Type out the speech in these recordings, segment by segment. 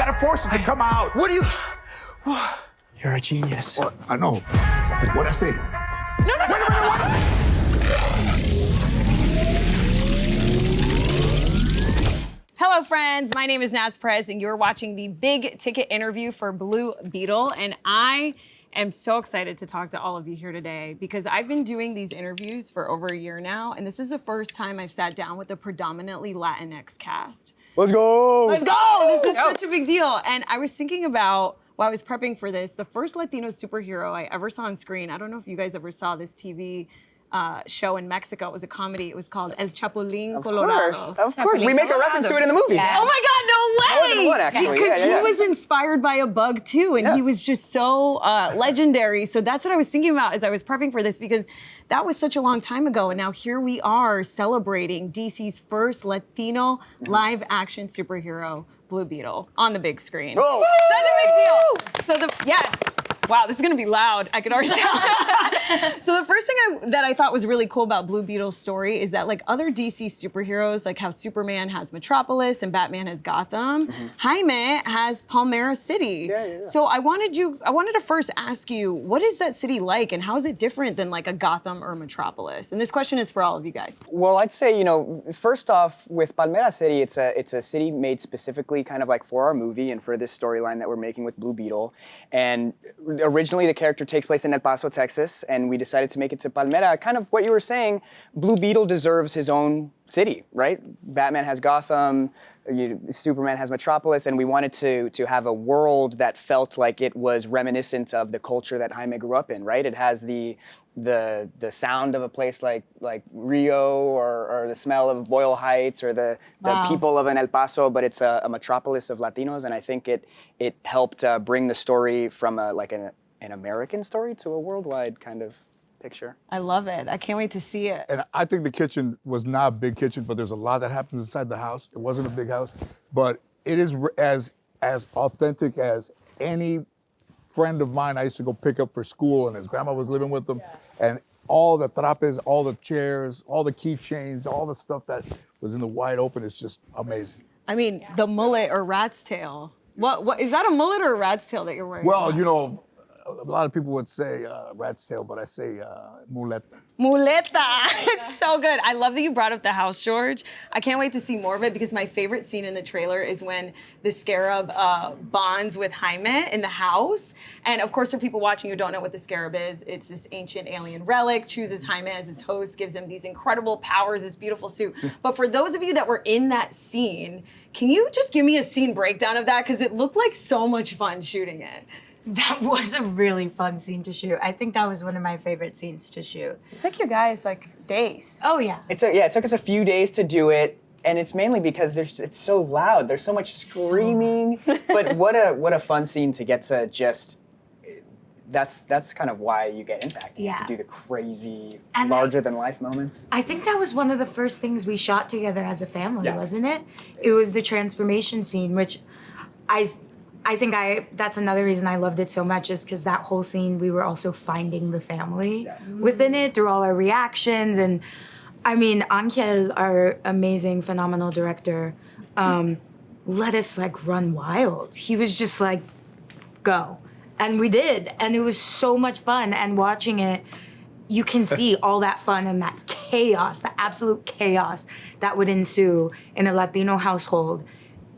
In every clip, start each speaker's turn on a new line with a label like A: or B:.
A: gotta force it to come out.
B: What do you... You're a genius.
A: Well, I know. But what'd I say?
C: No, no,
A: Wait a minute, what?
C: Hello, friends. My name is Naz Perez, and you're watching the big ticket interview for Blue Beetle. And I am so excited to talk to all of you here today because I've been doing these interviews for over a year now, and this is the first time I've sat down with a predominantly Latinx cast.
B: Let's go!
C: Let's go! This is such a big deal. And I was thinking about, while I was prepping for this, the first Latino superhero I ever saw on screen. I don't know if you guys ever saw this TV show in Mexico. It was a comedy. It was called El Chapulín Colorado.
B: Of course. We make a reference to it in the movie.
C: Yeah. Oh my God, no way!
B: More than one, actually.
C: Because
B: Yeah.
C: he was inspired by a bug too, and he was just so legendary. So that's what I was thinking about as I was prepping for this, because that was such a long time ago, and now here we are celebrating DC's first Latino live action superhero, Blue Beetle, on the big screen.
B: Whoa.
C: Such a big deal. Yes. Wow, this is gonna be loud. I can already tell. So the first thing that I thought was really cool about Blue Beetle's story is that, like other DC superheroes, like how Superman has Metropolis and Batman has Gotham, Jaime has Palmera City.
B: Yeah.
C: So I wanted to first ask you, what is that city like, and how is it different than like a Gotham or Metropolis? And this question is for all of you guys.
B: Well, I'd say, first off, with Palmera City, it's a city made specifically kind of like for our movie and for this storyline that we're making with Blue Beetle. And originally the character takes place in El Paso, Texas, and we decided to make it to Palmera. Kind of what you were saying, Blue Beetle deserves his own city, right? Batman has Gotham, Superman has Metropolis, and we wanted to have a world that felt like it was reminiscent of the culture that Jaime grew up in, right? It has the sound of a place like Rio or the smell of Boyle Heights or the people of an El Paso, but it's a metropolis of Latinos, and I think it helped bring the story from an American story to a worldwide kind of picture.
C: I love it. I can't wait to see it.
A: And I think the kitchen was not a big kitchen, but there's a lot that happens inside the house. It wasn't a big house, but it is as authentic as any friend of mine I used to go pick up for school, and his grandma was living with them. And all the trapes, all the chairs, all the keychains, all the stuff that was in the wide open is just amazing.
C: I mean, the mullet or rat's tail. What is that, a mullet or a rat's tail that you're wearing?
A: Well, a lot of people would say rat's tail, but I say muleta.
C: Muleta. It's so good. I love that you brought up the house, George. I can't wait to see more of it, because my favorite scene in the trailer is when the Scarab bonds with Jaime in the house. And of course, for people watching who don't know what the Scarab is, it's this ancient alien relic, chooses Jaime as its host, gives him these incredible powers, this beautiful suit. But for those of you that were in that scene, can you just give me a scene breakdown of that? Because it looked like so much fun shooting it.
D: That was a really fun scene to shoot. I think that was one of my favorite scenes to shoot.
E: It took you guys like days.
D: Oh yeah.
B: It took us a few days to do it, and it's mainly because it's so loud. There's so much screaming. But what a fun scene to get to just. That's kind of why you get into acting, is to do the crazy, larger than life moments.
D: I think that was one of the first things we shot together as a family, wasn't it? It was the transformation scene, which I think that's another reason I loved it so much, is because that whole scene, we were also finding the family within it through all our reactions. And I mean, Angel, our amazing, phenomenal director, let us like run wild. He was just like, go. And we did. And it was so much fun. And watching it, you can see all that fun and that chaos, the absolute chaos that would ensue in a Latino household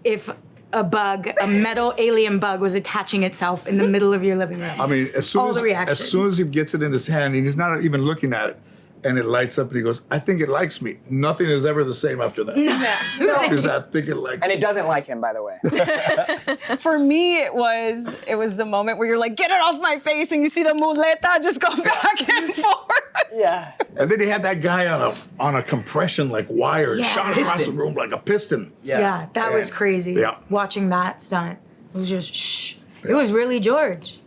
D: if a metal alien bug was attaching itself in the middle of your living room.
A: I mean, as soon as he gets it in his hand, and he's not even looking at it, and it lights up, and he goes, "I think it likes me." Nothing is ever the same after that. Because I think it likes me.
B: And it doesn't like him, by the way.
C: For me, it was the moment where you're like, "Get it off my face," and you see the muleta just go back and forth.
B: Yeah.
A: And then they had that guy on a compression like wire, shot across the room like a piston.
D: Yeah, that was crazy.
A: Yeah.
D: Watching that stunt, it was just shh. It was really George.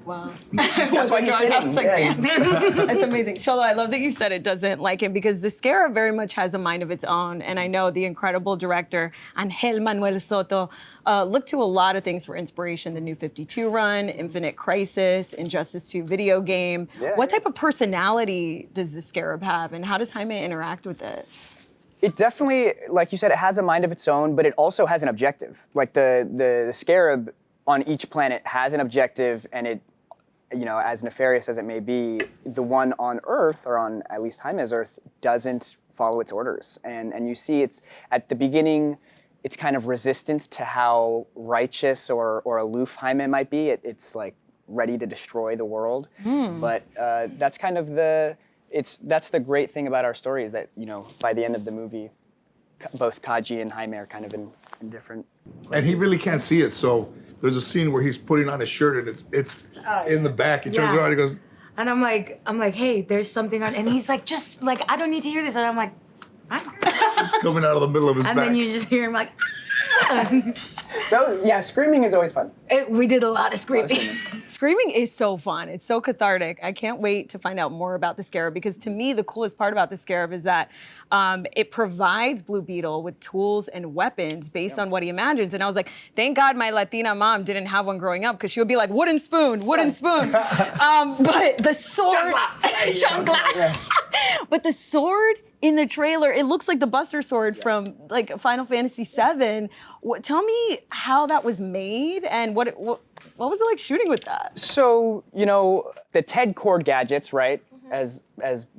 C: Wow.
B: That's why you're
C: I was like,
B: sitting.
C: damn. That's amazing. Xolo, I love that you said it doesn't like him, because the Scarab very much has a mind of its own. And I know the incredible director, Angel Manuel Soto, looked to a lot of things for inspiration. The New 52 run, Infinite Crisis, Injustice 2 video game. What type of personality does the Scarab have, and how does Jaime interact with it?
B: It definitely, like you said, it has a mind of its own, but it also has an objective. Like the Scarab on each planet has an objective, and it, as nefarious as it may be, the one on Earth, or on at least Jaime's Earth, doesn't follow its orders. And you see it's, at the beginning, it's kind of resistant to how righteous or aloof Jaime might be. It's like ready to destroy the world. But that's kind of that's the great thing about our story, is that, by the end of the movie, both Kaji and Jaime are kind of in different places.
A: And he really can't see it, so there's a scene where he's putting on his shirt and it's in the back. He turns around and he goes,
D: And I'm like, hey, there's something on, and he's like, just like, I don't need to hear this. And I'm like,
A: it's coming out of the middle of his
D: and
A: back.
D: then you just hear him like,
B: Screaming is always fun.
D: we did a lot of screaming.
C: Screaming is so fun. It's so cathartic. I can't wait to find out more about the Scarab, because to me, the coolest part about the Scarab is that it provides Blue Beetle with tools and weapons based on what he imagines. And I was like, thank God my Latina mom didn't have one growing up, because she would be like, wooden spoon. But the sword, chancla. But the sword in the trailer, it looks like the Buster Sword from like Final Fantasy VII. Tell me how that was made, and what was it like shooting with that?
B: So, the Ted Cord gadgets, right? As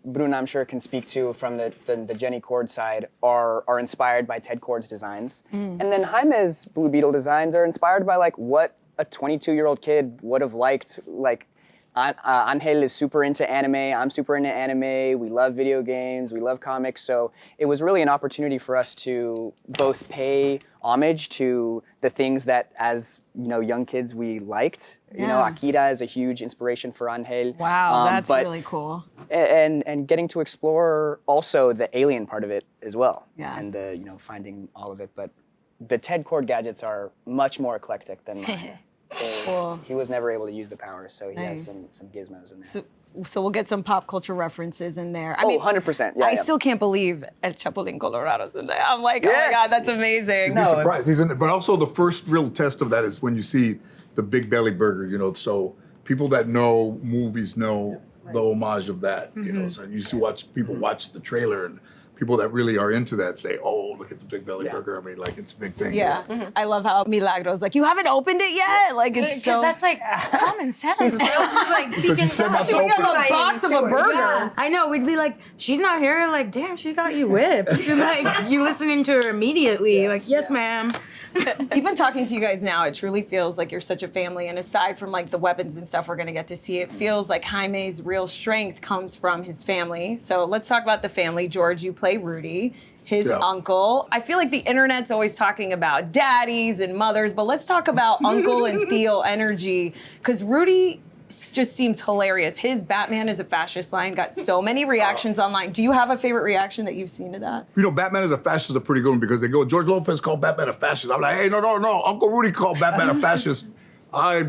B: Bruna, I'm sure, can speak to from the Jenny Cord side, are inspired by Ted Cord's designs. And then Jaime's Blue Beetle designs are inspired by like what a 22-year-old kid would have liked. Like, Angel is super into anime, I'm super into anime, we love video games, we love comics, so it was really an opportunity for us to both pay homage to the things that, as young kids, we liked. Akira is a huge inspiration for Angel.
C: Wow, that's really cool.
B: And getting to explore also the alien part of it as well.
C: Yeah.
B: And the, finding all of it, but the Ted Cord gadgets are much more eclectic than mine.
C: Cool.
B: He was never able to use the power, so he
C: Nice.
B: has some gizmos in there.
C: So we'll get some pop culture references in there. I
B: 100%. Yeah,
C: I still can't believe El Chapulín Colorado's in there. I'm like, oh my
B: Yes.
C: God, that's amazing.
A: You'd be surprised. He's in it. But also the first real test of that is when you see the Big Belly Burger, so people that know movies know the homage of that, so you see people watch the trailer, and people that really are into that say, oh, look at the Big Belly Burger. I mean, like, it's a big thing.
C: Yeah, I love how Milagro's like, you haven't opened it yet? Like, it's so...
D: Because that's like common sense.
A: Because you said
C: Especially when you have a box of a burger.
D: Yeah, I know. We'd be like, she's not here. Like, damn, she got you whipped. And like, you listening to her immediately. Like, yes, ma'am.
C: Even talking to you guys now, it truly feels like you're such a family. And aside from like the weapons and stuff we're gonna get to see, it feels like Jaime's real strength comes from his family. So let's talk about the family. George, you play Rudy, his uncle. I feel like the internet's always talking about daddies and mothers, but let's talk about uncle and Theo energy, because Rudy just seems hilarious. His Batman is a fascist line got so many reactions online. Do you have a favorite reaction that you've seen to that?
A: Batman is a fascist is a pretty good one, because they go, George Lopez called Batman a fascist. I'm like, hey, no. Uncle Rudy called Batman a fascist. I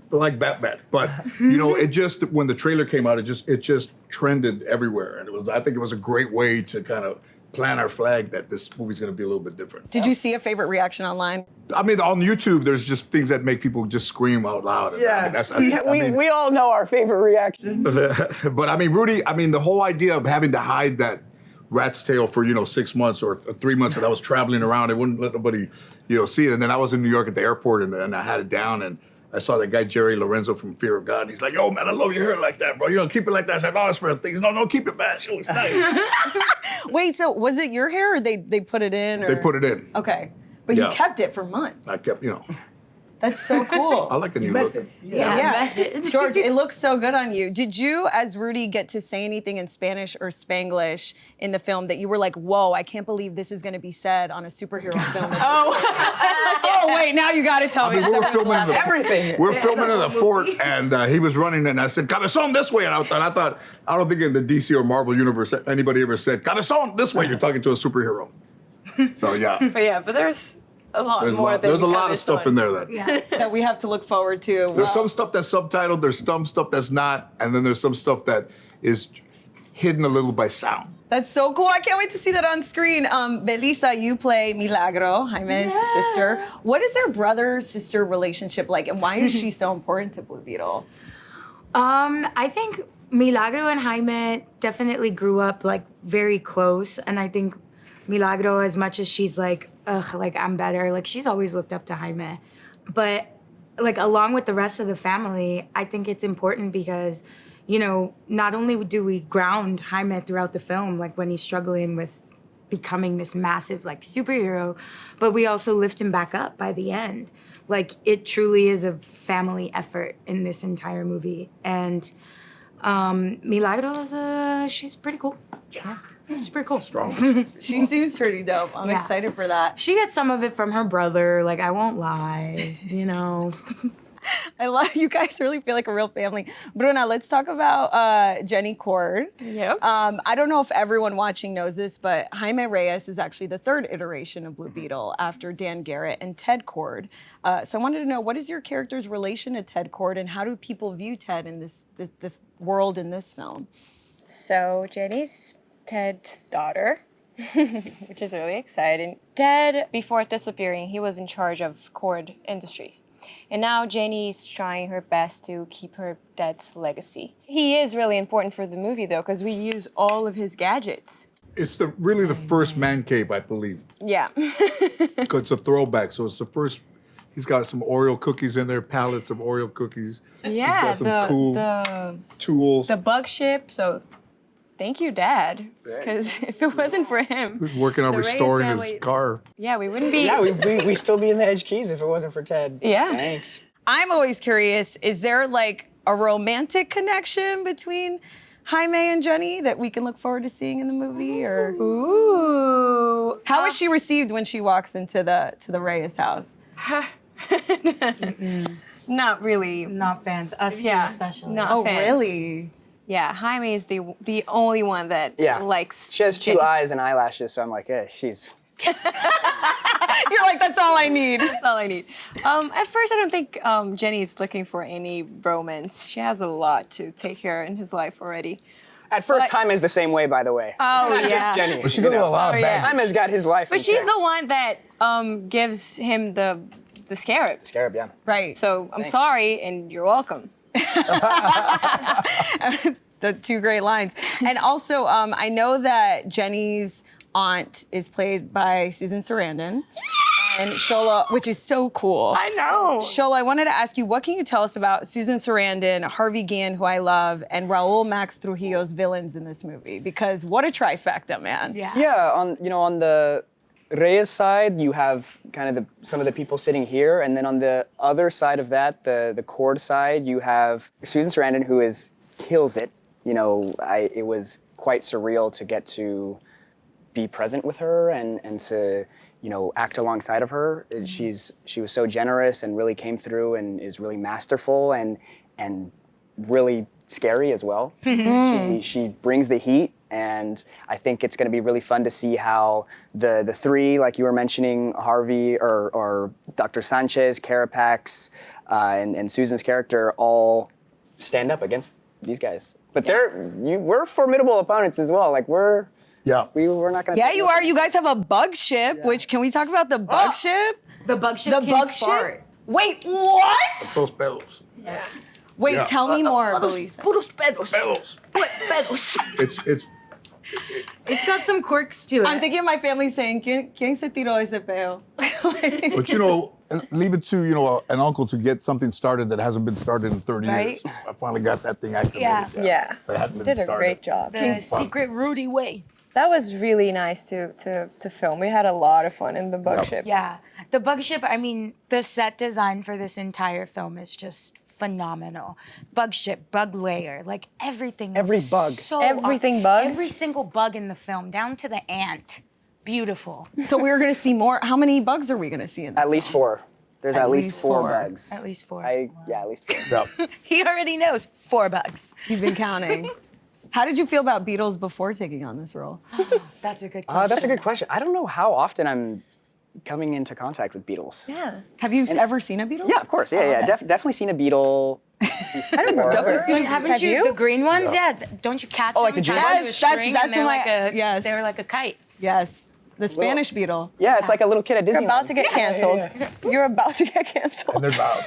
A: like Batman. But, it just, when the trailer came out, it just trended everywhere. And I think it was a great way to kind of plant our flag that this movie's gonna be a little bit different.
C: Did you see a favorite reaction online?
A: I mean, on YouTube, there's just things that make people just scream out loud.
B: We all know our favorite reaction.
A: But I mean, Rudy, the whole idea of having to hide that rat's tail for, 6 months or 3 months that I was traveling around, I wouldn't let nobody, see it. And then I was in New York at the airport and I had it down, and I saw that guy, Jerry Lorenzo from Fear of God. And he's like, yo, man, I love your hair like that, bro. Keep it like that. I said, no, it's for things. No, keep it back. It looks nice.
C: Wait, so was it your hair, or they put it in? Or?
A: They put it in.
C: Okay. But you kept it for months.
A: I kept,
C: That's so cool.
A: I like a new look.
C: Yeah. George, it looks so good on you. Did you, as Rudy, get to say anything in Spanish or Spanglish in the film that you were like, whoa, I can't believe this is going to be said on a superhero film? Oh, wait, now you got to tell me.
A: We're filming
B: everything.
A: We're filming in the fort, and he was running, and I said, Cabezon, this way. And I thought, I don't think in the DC or Marvel universe anybody ever said, Cabezon, this way. You're talking to a superhero. So, yeah.
E: But there's a lot more.
A: There's a lot of stuff in there
C: that we have to look forward to.
A: There's some stuff that's subtitled, there's some stuff that's not, and then there's some stuff that is hidden a little by sound.
C: That's so cool. I can't wait to see that on screen. Belissa, you play Milagro, Jaime's sister. What is their brother-sister relationship like, and why is she so important to Blue Beetle?
D: I think Milagro and Jaime definitely grew up like very close, and I think Milagro, as much as she's like, ugh, like I'm better, like she's always looked up to Jaime. But like along with the rest of the family, I think it's important because, you know, not only do we ground Jaime throughout the film, like when he's struggling with becoming this massive like superhero, but we also lift him back up by the end. Like it truly is a family effort in this entire movie. And Milagro, she's pretty cool. Yeah. She's pretty cool.
A: Strong.
C: She seems pretty dope. I'm
D: Yeah.
C: excited for that.
D: She gets some of it from her brother, like I won't lie, you know.
C: I love you guys. Really feel like a real family. Bruna, let's talk about Jenny Cord.
E: Yep.
C: I don't know if everyone watching knows this, but Jaime Reyes is actually the third iteration of Blue Beetle after Dan Garrett and Ted Cord. So I wanted to know, what is your character's relation to Ted Cord, and how do people view Ted in the world in this film?
E: So Jenny's Ted's daughter, which is really exciting. Ted, before disappearing, he was in charge of Cord Industries. And now Jenny's trying her best to keep her dad's legacy. He is really important for the movie, though, because we use all of his gadgets.
A: It's really the first man cave, I believe.
E: Yeah.
A: It's a throwback, so it's the first. He's got some Oreo cookies in there, pallets of Oreo cookies.
E: Yeah,
A: He's got some cool tools.
E: the bug ship, so thank you, Dad, because if it wasn't for him,
A: He was working on
E: the Reyes
A: restoring his
E: family-
A: car.
E: yeah, we wouldn't be.
B: Yeah, we still be in the Edge Keys if it wasn't for Ted.
E: Yeah.
B: Thanks.
C: I'm always curious, is there like a romantic connection between Jaime and Jenny that we can look forward to seeing in the movie? Or
E: Ooh.
C: how is she received when she walks into the Reyes house?
E: Not really.
D: Not fans, us
E: Yeah,
D: two especially.
E: not
C: Oh,
E: fans.
C: really?
E: Yeah, Jaime is the only one that likes.
B: She has two
E: Jenny.
B: eyes and eyelashes, so I'm like, she's.
C: You're like, that's all I need.
E: That's all I need. At first, I don't think Jenny's looking for any romance. She has a lot to take care of in his life already.
B: At first,
E: But-
B: time is the same way, by the way.
E: Oh,
B: Not
E: yeah.
B: just Jenny.
A: But she does a lot of
E: yeah.
A: bad.
B: Time has got his life.
E: But
B: in
E: she's
B: check.
E: the one that gives him the Scarab.
B: Scarab, yeah.
C: Right.
E: So I'm
B: Thanks.
E: sorry, and you're welcome.
C: The two great lines. And also, I know that Jenny's aunt is played by Susan Sarandon. And Xolo, which is so cool.
E: I know.
C: Xolo, I wanted to ask you, what can you tell us about Susan Sarandon, Harvey Guillen, who I love, and Raul Max Trujillo's villains in this movie? Because what a trifecta, man.
B: Yeah, on the Reyes side, you have kind of some of the people sitting here, and then on the other side of that, the Cord side, you have Susan Sarandon, who kills it. You know, it was quite surreal to get to be present with her and to, you know, act alongside of her. She was so generous and really came through and is really masterful and really scary as well. She brings the heat, and I think it's going to be really fun to see how the three, like you were mentioning, Harvey or Dr. Sanchez, Carapax, and Susan's character, all stand up against these guys. But we're formidable opponents as well. Like we're not going to.
C: Yeah, you are. You guys have a bug ship, which, can we talk about the bug ship?
D: The bug ship
C: The
D: can
C: bug
D: fart.
C: ship? Wait, what?
A: Those pedos.
C: Wait,
A: Yeah.
C: tell me more, Belissa.
D: Puros pedos.
A: Pedos. It's
D: It's got some quirks to it.
C: I'm thinking of my family saying, ¿Quién se tiró ese peo?
A: But you know, leave it to, you know, an uncle to get something started that hasn't been started in 30
E: Right?
A: years. I finally got that thing activated.
E: Yeah.
A: But it hadn't been
E: Did a
A: started.
E: great job.
D: the secret Rudy way.
E: That was really nice to film. We had a lot of fun in the bug ship.
D: Yeah. The bug ship, I mean, the set design for this entire film is just phenomenal. Bug ship, bug layer, like everything.
B: Every
D: looks
B: bug.
D: So
E: Everything bug?
D: Every single bug in the film, down to the ant. Beautiful.
C: So we're going to see more. How many bugs are we going to see in this?
B: At least 4. There's at least
C: least
B: 4
C: 4.
B: bugs.
D: At least 4.
B: At least 4.
A: Yeah.
D: He already knows 4 bugs.
C: You've been counting. How did you feel about Beatles before taking on this role?
D: That's a good question.
B: That's a good question. I don't know how often I'm coming into contact with beetles.
E: Yeah.
C: Have you ever seen a beetle?
B: Yeah, of course. Yeah. Definitely seen a beetle. I don't remember.
D: Haven't
E: Have you?
D: The green ones? Yeah. Don't you catch them?
B: like the
D: tie
B: dream
D: them to
B: bugs?
D: a
C: Yes, that's-
D: string
C: that's
D: and they're
C: what
D: like
C: yes.
D: They're like a kite.
C: Yes. The Spanish beetle.
B: Yeah, it's like a little kid at Disneyland.
E: You're about to get canceled. You're about to get canceled.
A: And they're loud.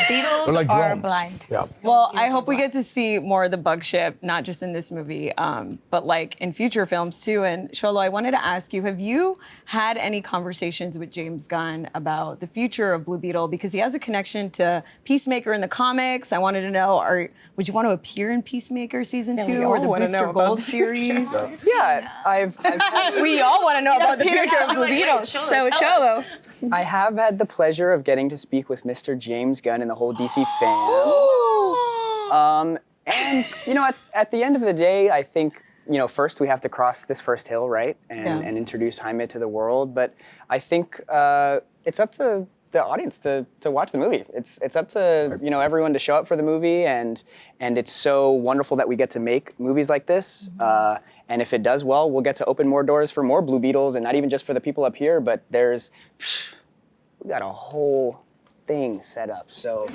D: Beetles
A: They're like
D: are
A: drones.
D: blind.
A: Yeah.
C: Well, I hope we get to see more of the bug ship, not just in this movie, but like in future films too. And Xolo, I wanted to ask you, have you had any conversations with James Gunn about the future of Blue Beetle? Because he has a connection to Peacemaker in the comics. I wanted to know, would you want to appear in Peacemaker season 2 or the Booster Gold series?
B: Yeah, I've had,
E: We all want to know about the
C: Peter,
E: future of Blue Beetle. So, Xolo.
B: I have had the pleasure of getting to speak with Mr. James Gunn and the whole DC fam. And you know, at the end of the day, I think first we have to cross this first hill, right, and introduce Jaime to the world. But I think it's up to the audience to watch the movie. It's up to everyone to show up for the movie, and it's so wonderful that we get to make movies like this. And if it does well, we'll get to open more doors for more Blue Beetles, and not even just for the people up here, but we got a whole thing set up. So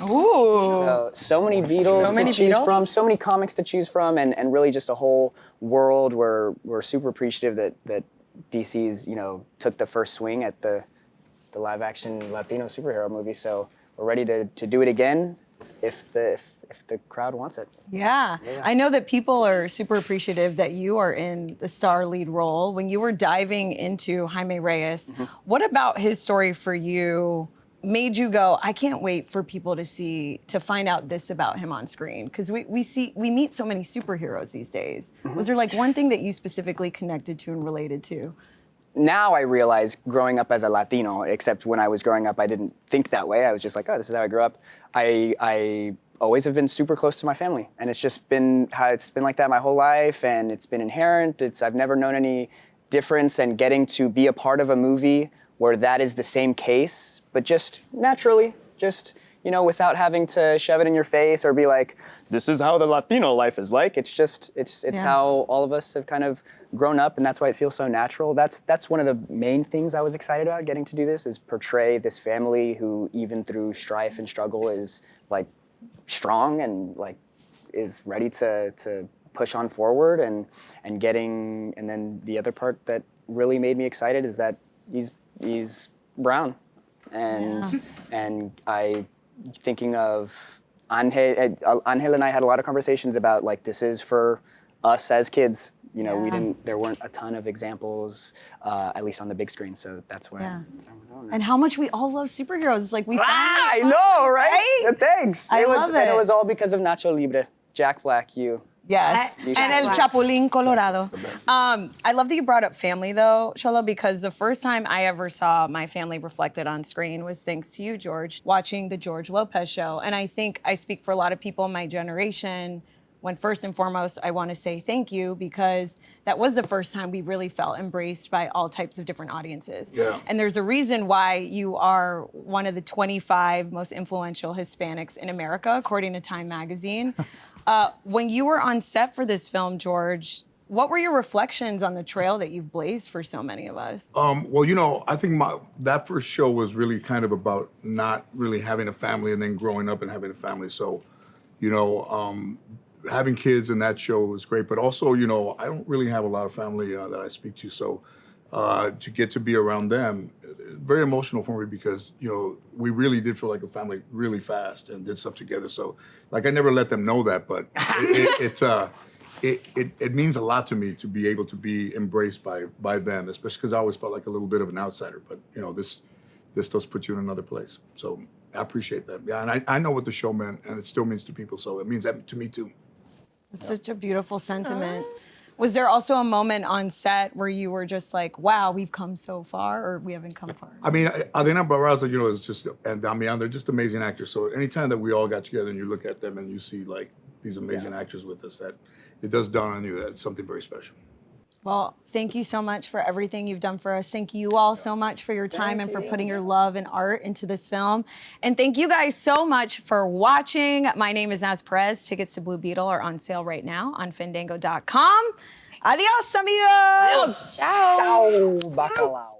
B: many Beetles to choose from, so many comics to choose from, and really just a whole world where we're super appreciative that DC's took the first swing at the live action Latino superhero movie. So we're ready to do it again if the crowd wants it.
C: Yeah. I know that people are super appreciative that you are in the star lead role. When you were diving into Jaime Reyes, what about his story for you made you go, I can't wait for people to find out this about him on screen? Because we meet so many superheroes these days. Was there like one thing that you specifically connected to and related to?
B: Now I realize, growing up as a Latino, except when I was growing up, I didn't think that way. I was just like, oh, this is how I grew up. I always have been super close to my family, and it's just been how it's been like that my whole life, and it's been inherent. I've never known any difference, and getting to be a part of a movie where that is the same case, but just naturally, without having to shove it in your face or be like, this is how the Latino life is like. It's how all of us have kind of grown up, and that's why it feels so natural. That's one of the main things I was excited about getting to do this, is portray this family who, even through strife and struggle, is like strong and like is ready to push on forward and then the other part that really made me excited is that he's brown, and I thinking of Angel and I had a lot of conversations about like, this is for us as kids. There weren't a ton of examples, at least on the big screen, so that's why.
C: Yeah. And how much we all love superheroes. It's like we found
B: I know, right? Thanks.
C: I love it.
B: And it was all because of Nacho Libre, Jack Black, you.
C: Yes, and El Chapulín Colorado. I love that you brought up family, though, Xolo, because the first time I ever saw my family reflected on screen was thanks to you, George, watching the George Lopez show. And I think I speak for a lot of people in my generation when first and foremost, I want to say thank you, because that was the first time we really felt embraced by all types of different audiences.
A: Yeah.
C: And there's a reason why you are one of the 25 most influential Hispanics in America, according to Time magazine. When you were on set for this film, George, what were your reflections on the trail that you've blazed for so many of us?
A: Well, I think that first show was really kind of about not really having a family and then growing up and having a family. So, having kids in that show was great, but also, I don't really have a lot of family that I speak to. So to get to be around them, very emotional for me, because, we really did feel like a family really fast and did stuff together. So like, I never let them know that, but it means a lot to me to be able to be embraced by them, especially because I always felt like a little bit of an outsider, but this does put you in another place. So I appreciate that. Yeah, and I know what the show meant, and it still means to people, so it means that to me too.
C: It's such a beautiful sentiment. Was there also a moment on set where you were just like, wow, we've come so far, or we haven't come far?
A: I mean, Adina Barraza, is just, and Damian, they're just amazing actors. So anytime that we all got together and you look at them and you see like these amazing actors with us, that it does dawn on you that it's something very special.
C: Well, thank you so much for everything you've done for us. Thank you all so much for your time and for putting your love and art into this film. And thank you guys so much for watching. My name is Naz Perez. Tickets to Blue Beetle are on sale right now on Fandango.com. Adios, amigos!
B: Ciao, bacalao.